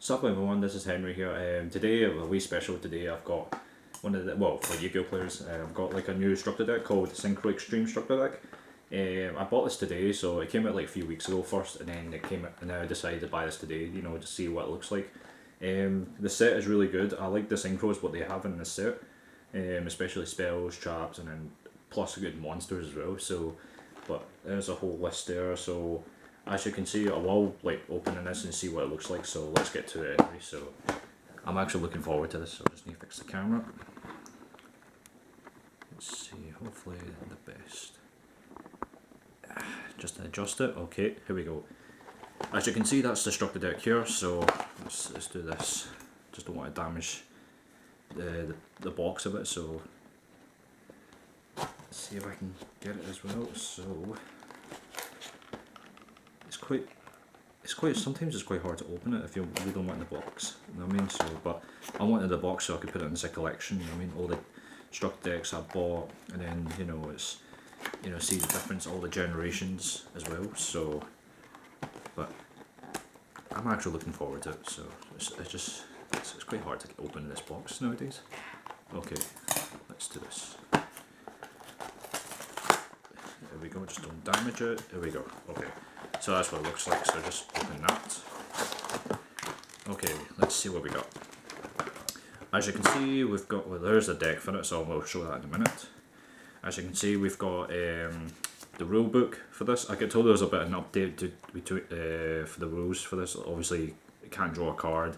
Sup everyone, this is Henry here. Today, a wee special today, I've got one of the, well, for Yu-Gi-Oh players, I've got like a new structure deck called Synchro Extreme structure deck. I bought this today, so it came out like a few weeks ago first, and then it came out, and now I decided to buy this today, you know, to see what it looks like. The set is really good. I like the synchros, what they have in this set, especially spells, traps, and then plus good monsters as well. So, but there's a whole list there, so as you can see, I will like opening this and see what it looks like, so let's get to it anyway. So I'm actually looking forward to this, so I just need to fix the camera. Let's see, hopefully the best. Just adjust it, okay, here we go. As you can see, that's the structure deck here, so let's do this. Just don't want to damage the box of it, so let's see if I can get it as well. So sometimes it's quite hard to open it if you really don't want the box, you know what I mean? So, but I wanted the box so I could put it in the collection, you know what I mean? All the struct decks I bought, and then, you know, it's, you know, see the difference, all the generations as well, so, but I'm actually looking forward to it, so it's quite hard to open this box nowadays. Okay, let's do this. There we go, just don't damage it, there we go, okay. So that's what it looks like, so just open that. Okay, let's see what we got. As you can see, we've got, well, there's the deck for it, so we'll show that in a minute. As you can see, we've got the rule book for this. I get told there's a bit of an update for the rules for this. Obviously, you can't draw a card.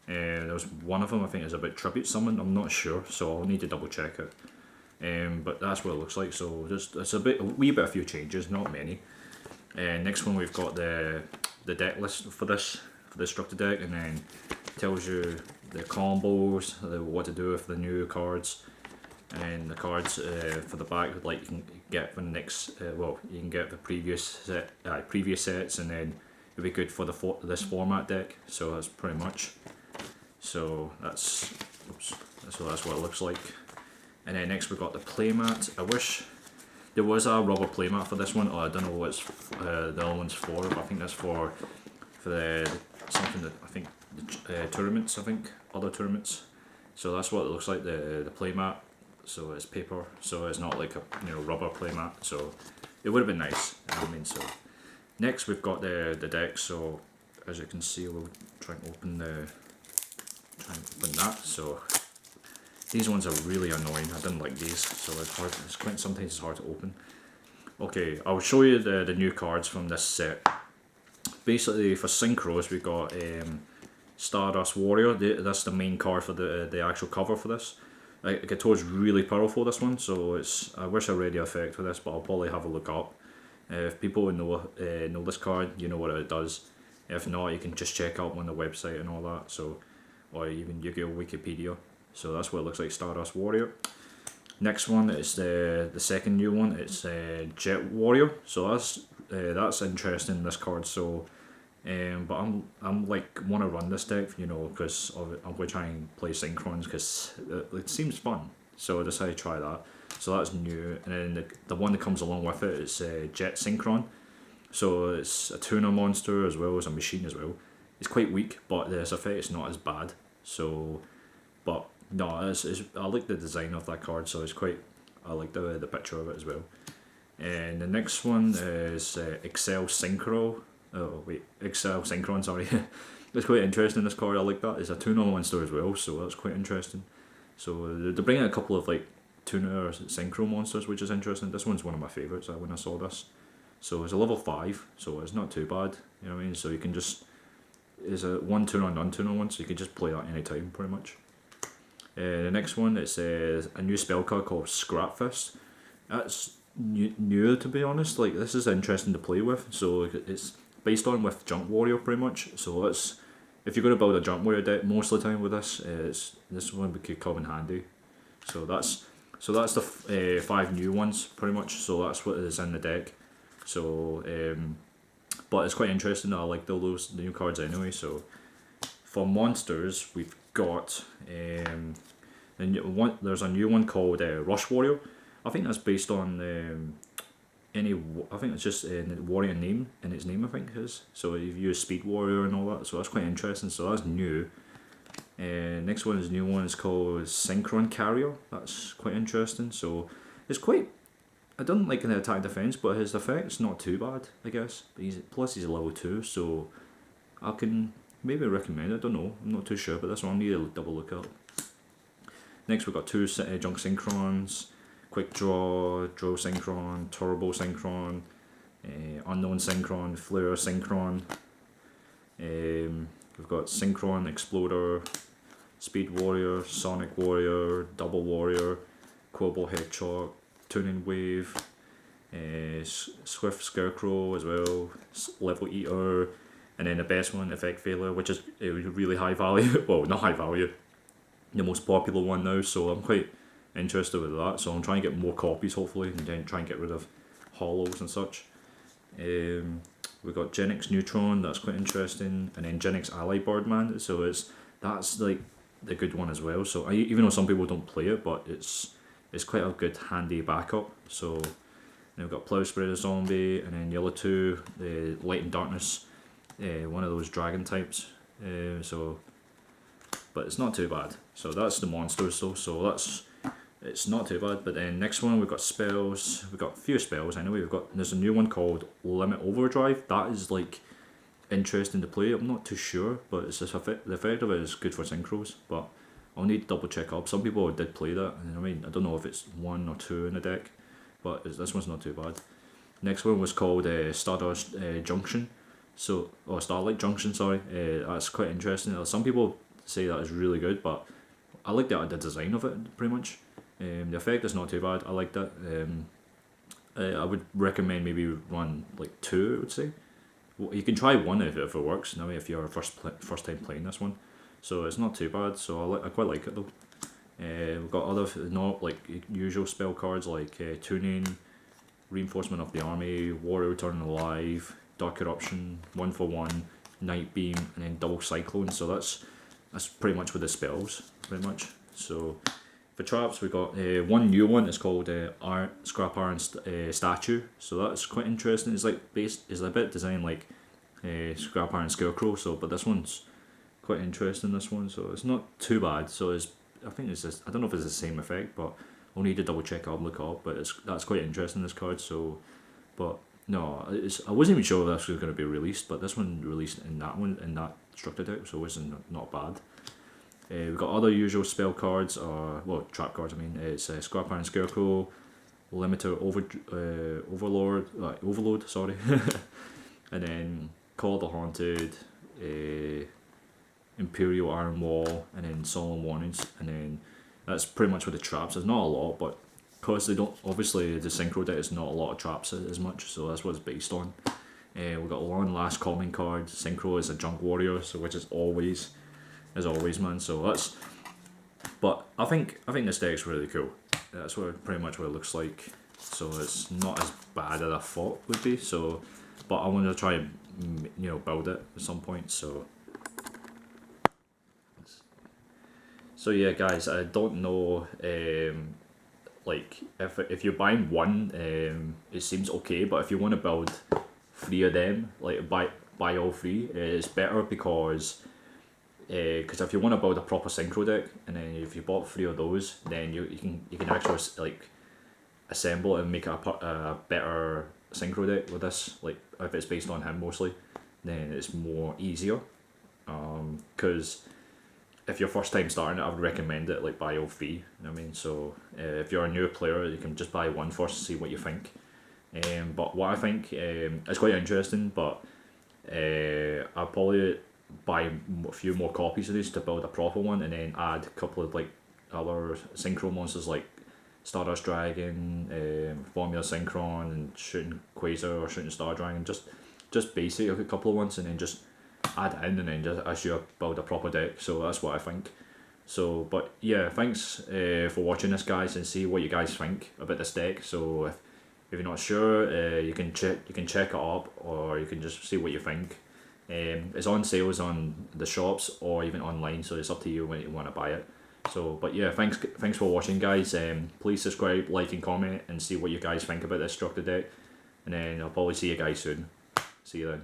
There was one of them, I think, is about tribute summon. I'm not sure, so I'll need to double check it. But that's what it looks like. So just it's a few changes, not many. Next one, we've got the deck list for this structure deck, and then tells you the combos, what to do with the new cards, and the cards for the back, like you can get for the next. You can get the previous sets, and then it'll be good for this format deck. So that's pretty much. So that's what it looks like. And then next we've got the playmat. I wish there was a rubber playmat for this one, or I don't know what the other one's for, but I think that's for the something that I think tournaments. I think other tournaments. So that's what it looks like, the playmat. So it's paper, so it's not like a rubber playmat. So it would have been nice. You know what I mean? So next we've got the deck. So as you can see, we'll try and open that. So these ones are really annoying. I didn't like these, so it's hard. Sometimes it's hard to open. Okay, I'll show you the new cards from this set. Basically, for synchros, we got Stardust Warrior. That's the main card for the actual cover for this. Like, it's really powerful, this one. So I wish I read the effect for this, but I'll probably have a look up. If people know this card, you know what it does. If not, you can just check out on the website and all that. So, or even Yu-Gi-Oh Wikipedia. So that's what it looks like, Stardust Warrior. Next one is the second new one. It's Jet Warrior. So that's interesting, this card. So, but I'm like want to run this deck, you know, because I'm going to try and play Synchrons because it seems fun. So I decided to try that. So that's new, and then the one that comes along with it is Jet Synchron. So it's a tuner monster as well as a machine as well. It's quite weak, but this effect is not as bad. So, but no, I like the design of that card, so I like the picture of it as well. And the next one is Excel Synchron, sorry. It's quite interesting, this card, I like that. It's a tuner monster as well, so that's quite interesting. So they're bringing a couple of like tuner synchro monsters, which is interesting. This one's one of my favourites when I saw this. So it's a level 5, so it's not too bad, you know what I mean? So you can just, it's a one tuner and non-tuner one, so you can just play that anytime pretty much. The next one, it's a new spell card called Scrap Fist. That's new, to be honest. Like, this is interesting to play with. So it's based on with Junk Warrior pretty much. So if you're going to build a Junk Warrior deck most of the time with this one could come in handy. So that's the 5 new ones pretty much. So that's what is in the deck. So but it's quite interesting. I like the new cards anyway. So for monsters, we've got there's a new one called Rush Warrior. I think that's based on I think it's just warrior name in its name, I think it is. So you've used Speed Warrior and all that, so that's quite interesting. So that's new. Next one is a new one. It's called Synchron Carrier. That's quite interesting. So it's quite. I don't like the attack defense, but his effect's not too bad, I guess. But he's a level 2, so I can maybe recommend it. I don't know. I'm not too sure, but this one I need to double look up. Next we've got 2 junk synchrons. Quick Draw, Draw Synchron, Turbo Synchron, Unknown Synchron, Flare Synchron. We've got Synchron Exploder, Speed Warrior, Sonic Warrior, Double Warrior, Quibble Hedgehog, Tuning Wave, Swift Scarecrow as well, Level Eater, and then the best one, Effect Failure, which is a really high value. Well, not high value, the most popular one now, so I'm quite interested with that. So I'm trying to get more copies hopefully, and then try and get rid of holos and such. We've got Genix Neutron, that's quite interesting, and then Genix Ally Birdman, so that's like the good one as well. So even though some people don't play it, but it's quite a good handy backup. So then we've got Plow Spreader Zombie, and then Yellow 2, the Light and Darkness, one of those dragon types. But it's not too bad. So that's the monsters though, so it's not too bad. But then next one we've got spells. We've got a few spells anyway. There's a new one called Limit Overdrive. That is like interesting to play. I'm not too sure, but it's just the effect of it is good for synchros. But I'll need to double check up. Some people did play that, and I mean I don't know if it's 1 or 2 in the deck, but this one's not too bad. Next one was called Stardust Junction. Starlight Junction. Sorry, that's quite interesting. Some people say that is really good, but I like the design of it pretty much. The effect is not too bad. I like that. I would recommend maybe run like 2. I would say. Well, you can try 1 if it works. Now if you're first time playing this one, so it's not too bad. So I quite like it though. We've got other not like usual spell cards like Tuning, Reinforcement of the Army, Warrior Returning Alive, Dark Eruption, 1-for-1, Night Beam, and then Double Cyclone. So that's pretty much with the spells, pretty much. So for traps, we got one new one. It's called Scrap Iron Statue. So that's quite interesting. It's like it's a bit designed like Scrap Iron Scarecrow. So, but this one's quite interesting. This one, so it's not too bad. So I think it's just, I don't know if it's the same effect, but I'll need to double check up, look up. But that's quite interesting, this card. So, but no, I wasn't even sure if this was going to be released, but this one released in that structure deck, so it's not bad. We've got other usual spell cards, trap cards. I mean, it's Scrap Iron Scarecrow, Limiter Overload, sorry, and then Call of the Haunted, Imperial Iron Wall, and then Solemn Warnings, and then that's pretty much with the traps. There's not a lot, but because they don't, obviously the synchro deck is not a lot of traps as much, so that's what it's based on. We've got one last calming card. Synchro is a junk warrior, so which is always man. So that's, but I think this deck's really cool. That's pretty much what it looks like. So it's not as bad as I thought would be. So, but I want to try and build it at some point. So yeah, guys, I don't know. Like if you're buying one, it seems okay. But if you want to build 3 of them, like buy all 3, it's better because if you want to build a proper synchro deck, and then if you bought 3 of those, then you can actually like assemble and make a better synchro deck with this. Like if it's based on him mostly, then it's more easier. Because if you're first time starting it, I would recommend it like buy all 3. You know what I mean? So if you're a new player, you can just buy 1 first and see what you think. But what I think is quite interesting, but I'll probably buy a few more copies of these to build a proper one, and then add a couple of like other synchro monsters like Stardust Dragon, Formula Synchron, and Shooting Quasar or Shooting Star Dragon, just basic a couple of ones, and then just add in, and then just as you build a proper deck. So that's what I think. So, but yeah, thanks for watching this, guys, and see what you guys think about this deck. So if you're not sure, you can check it up, or you can just see what you think. It's on sales on the shops or even online, so it's up to you when you want to buy it. So, but yeah, thanks for watching, guys. Please subscribe, like, and comment, and see what you guys think about this structure deck. and then I'll probably see you guys soon. See you then.